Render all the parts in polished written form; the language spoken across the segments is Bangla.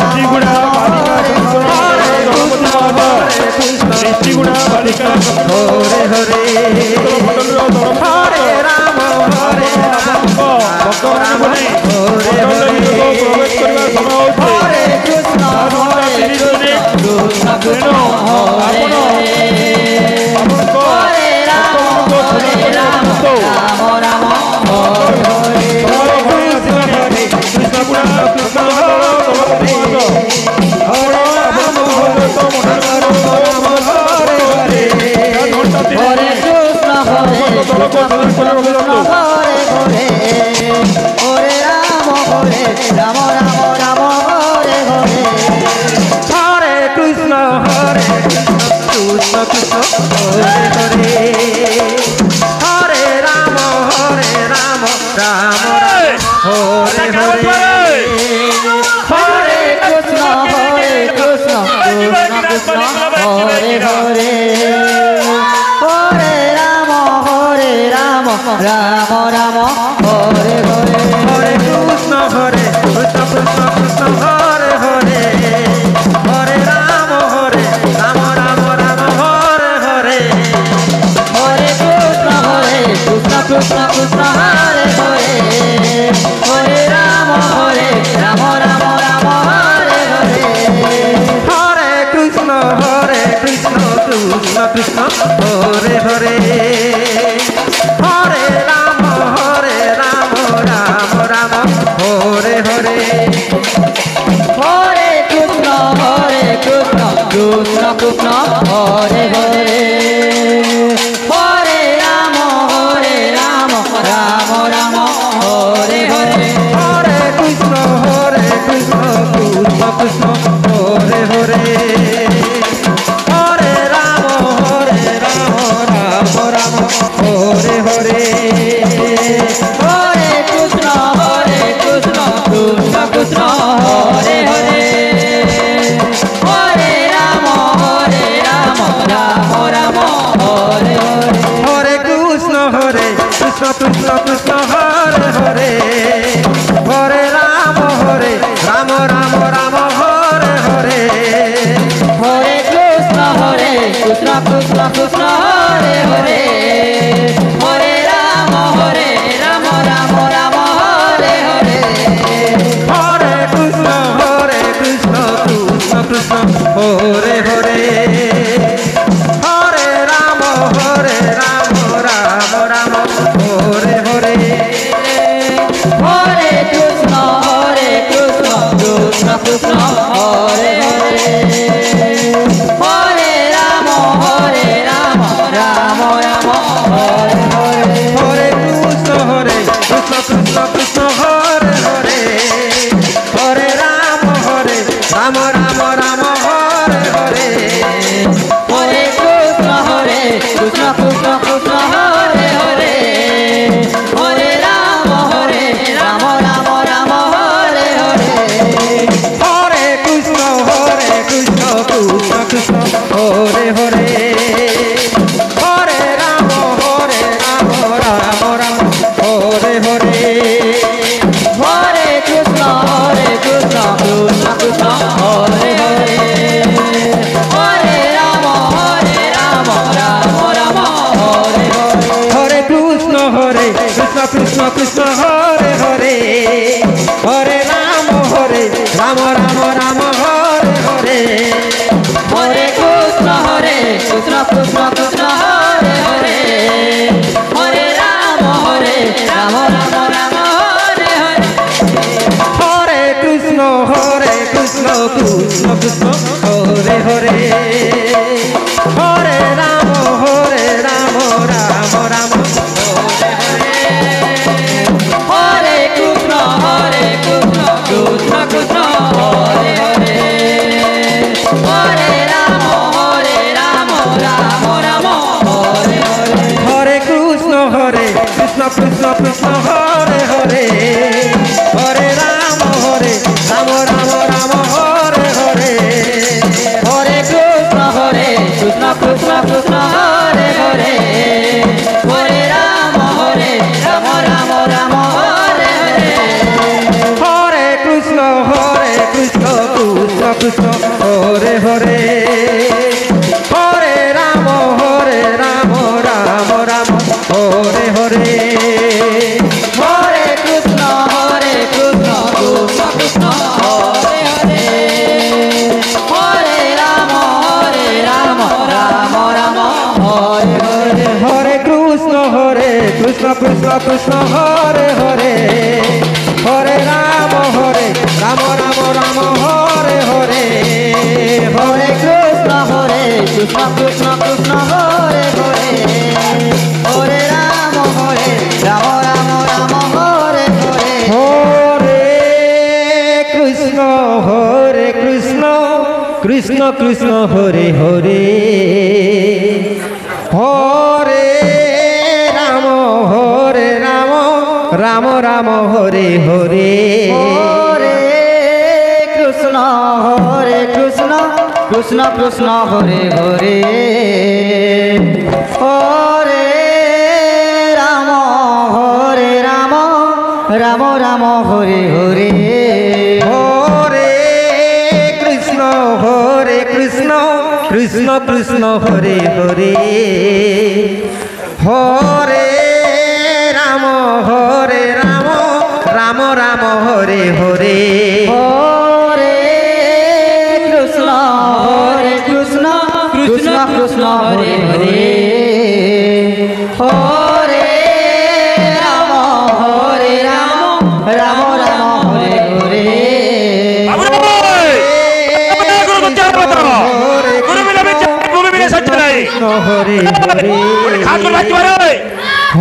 ऋषिगुणा ऋषिगुणा बालिका हरे हरे हरे राम भगवान हरे कृष्ण কৃষ্ণ হরে হরে হরে রাম রাম রাম হরে হরে হরে কৃষ্ণ কৃষ্ণ কৃষ্ণ হরে হরে হরে রাম রাম রাম হরে হরে হরে কৃষ্ণ কৃষ্ণ কৃষ্ণ হরে হরে হরে রাম রাম রাম হরে হরে হরে কৃষ্ণ কৃষ্ণ কৃষ্ণ হরে হরে হরে রাম রাম হরে হরে হরে কৃষ্ণ কৃষ্ণ কৃষ্ণ হরে হরে হরে রাম রাম রাম হরে হরে হরে কৃষ্ণ কৃষ্ণ কৃষ্ণ হরে হরে হরে রাম রাম রাম হরে হরে হরে কৃষ্ণ কৃষ্ণ কৃষ্ণ হরে হরে হরে রাম রাম রাম হরে হরে হরে কৃষ্ণ কৃষ্ণ কৃষ্ণ হরে হরে হরে রাম রাম হরে হরে হরে কৃষ্ণ কৃষ্ণ হরে হরে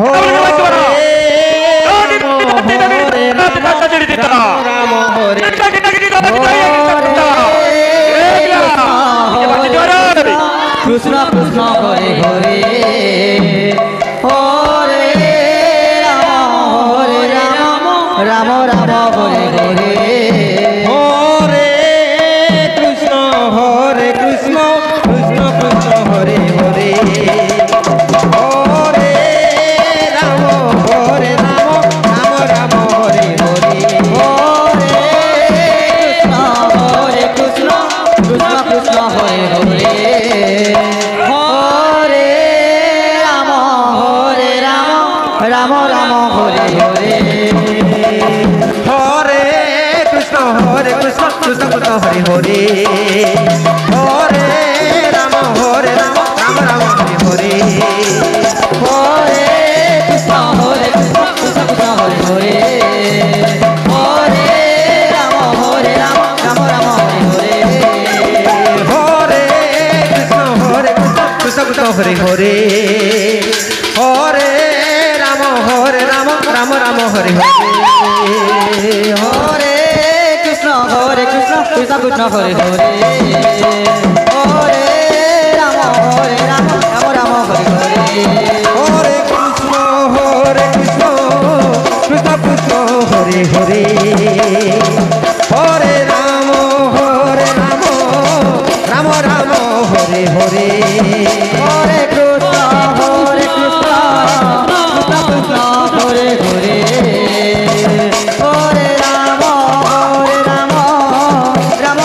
হরে রাম রাম হরে হরে হরে কৃষ্ণ কৃষ্ণ কৃষ্ণ হরে হরে হরে রাম রাম হরে হরে হরে কৃষ্ণ কৃষ্ণ হরে হরে হরে রাম রাম হরে হরে হরে কৃষ্ণ কৃষ্ণ কৃষ্ণ হরে হরে হরে রাম রাম রাম হরে হরে হরে কৃষ্ণ কৃষ্ণ হরে হরে হরে রাম রাম হরে হরে হরে কৃষ্ণ কৃষ্ণ কৃষ্ণ হরে হরে হরে রাম রাম রাম হরে হরে হরে কৃষ্ণ কৃষ্ণ কৃষ্ণ হরে হরে হরে রাম রাম হরে হরে হরে কৃষ্ণ কৃষ্ণ কৃষ্ণ হরে হরে হরে রাম রাম রাম হরে হরে হরে কৃষ্ণ কৃষ্ণ কৃষ্ণ হরে হরে হরে রাম রাম রাম হরে হরে হরে কৃষ্ণ কৃষ্ণ কৃষ্ণ হরে হরে হরে রাম রাম রাম হরে হরে হরে কৃষ্ণ কৃষ্ণ কৃষ্ণ হরে হরে হরে রাম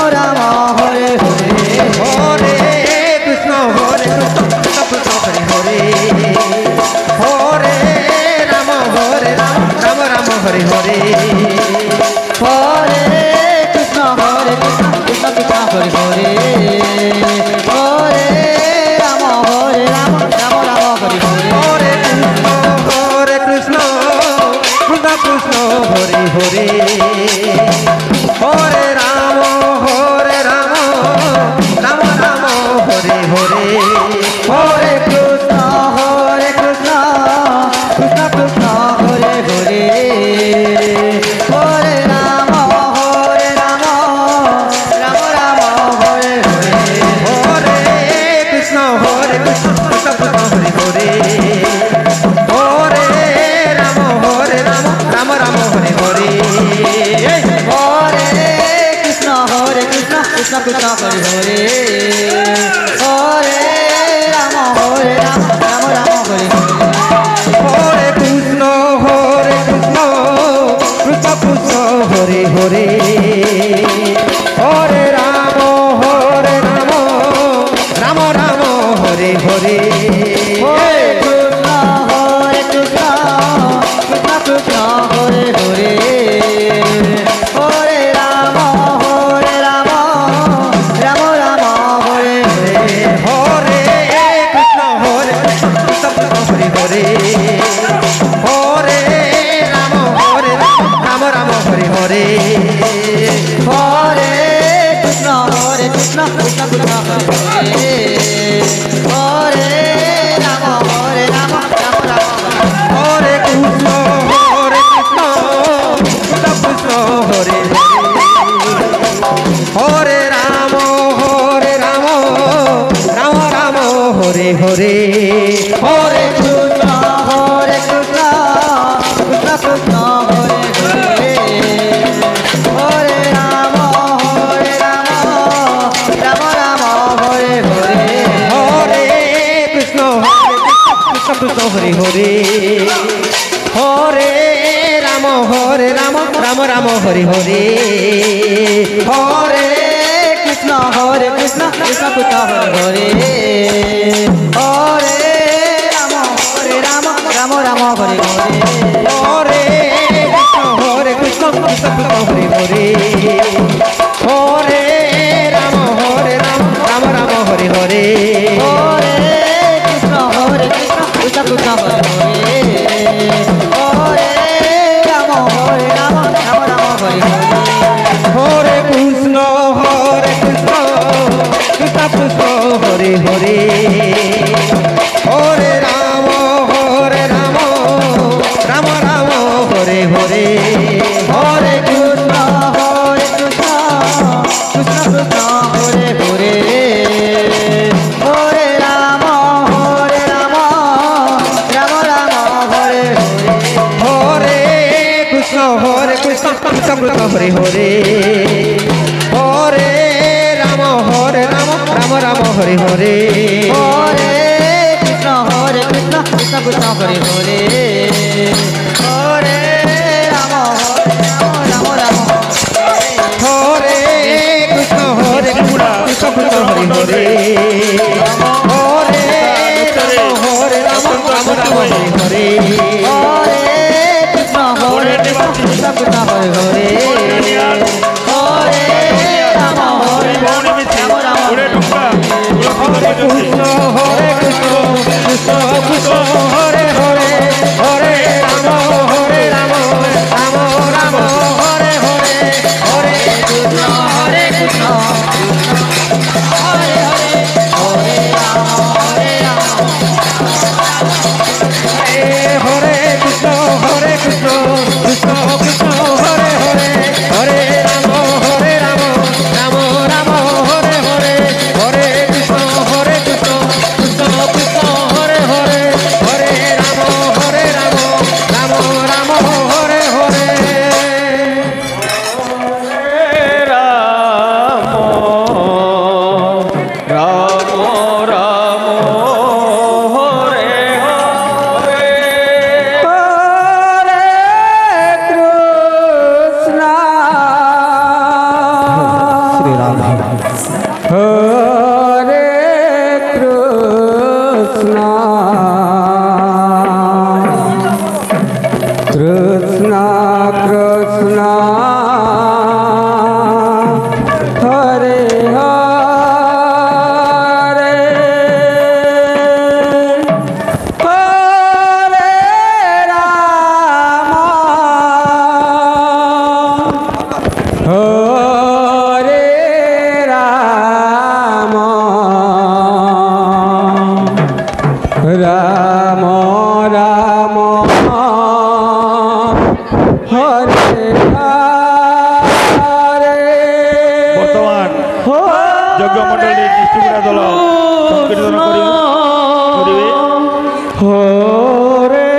রাম হরে হরে হরে কৃষ্ণ কৃষ্ণ কৃষ্ণ হরে হরে হরে রাম রাম রাম হরে হরে হরে কৃষ্ণ কৃষ্ণ কৃষ্ণ হরে হরে হরে রাম রাম রাম হরে হরে হরে কৃষ্ণ কৃষ্ণ কৃষ্ণ হরে হরে হরে রাম রাম রাম হরে হরে হরে কৃষ্ণ কৃষ্ণ কৃষ্ণ হরে হরে হরে রাম রাম রাম হরে হরে হরে কৃষ্ণ কৃষ্ণ কৃষ্ণ হরে হরে হরে রাম হরে রাম রাম রাম হরে হরে হরে কৃষ্ণ কৃষ্ণ কৃষ্ণ হরে হরে হরে রাম রাম রাম হরে হরে হরে কৃষ্ণ কৃষ্ণ কৃষ্ণ হরে হরে হরে রাম রাম রাম হরে হরে হরে কৃষ্ণ কৃষ্ণ কৃষ্ণ হরে হরে হরে রাম রাম রাম হরে হরে হরে কৃষ্ণ কৃষ্ণ কৃষ্ণ হরে হরে হরে রাম রাম রাম হরে হরে হরে কৃষ্ণ কৃষ্ণ কৃষ্ণ হরে হরে হরে রাম রাম রাম হরে হরে হরে কৃষ্ণ কৃষ্ণ কৃষ্ণ হরে হরে হরে রাম রাম রাম হরে হরে হরে কৃষ্ণ কৃষ্ণ কৃষ্ণ হরে হরে হরে রাম রাম রাম হরে হরে হরে কৃষ্ণ কৃষ্ণ কৃষ্ণ হরে হরে হরে রাম রাম রাম হরে হরে হরে কৃষ্ণ কৃষ্ণ কৃষ্ণ হরে হরে হরে রাম রাম রাম হরে কৃষ্ণ কৃষ্ণ কৃষ্ণ হরে হরে হরে রাম রাম রাম হরে হরে হরে কৃষ্ণ কৃষ্ণ কৃষ্ণ হরে হরে হরে রাম রাম রাম হরে কৃষ্ণ কৃষ্ণ কৃষ্ণ কৃষ্ণ হরে হরে হরে রাম রাম রাম হরে হরে হরে কৃষ্ণ কৃষ্ণ হরে হরে হরে রাম হরে কৃষ্ণ কৃষ্ণ কৃষ্ণ কৃষ্ণ হরে হরে হরে রাম রাম রাম হরে হরে হরে কৃষ্ণ কৃষ্ণ কৃষ্ণ কৃষ্ণ হরে হরে হরে রাম রাম রাম হরে হরে হরে কৃষ্ণ কৃষ্ণ কৃষ্ণ হরে হরে হরে রাম হরে রাম রাম রাম হরে হরে বর্তমান যজ্ঞ মণ্ডলী ডিস্ট্রিক্ট দল সংকীর্তন করিবে হরে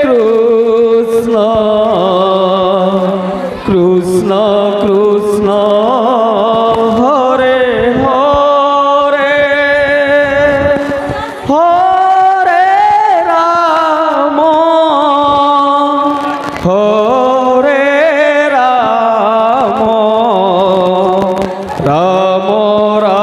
কৃষ্ণ কৃষ্ণ কৃষ্ণ হরে হরে হরে রাম হরে রাম রাম রাম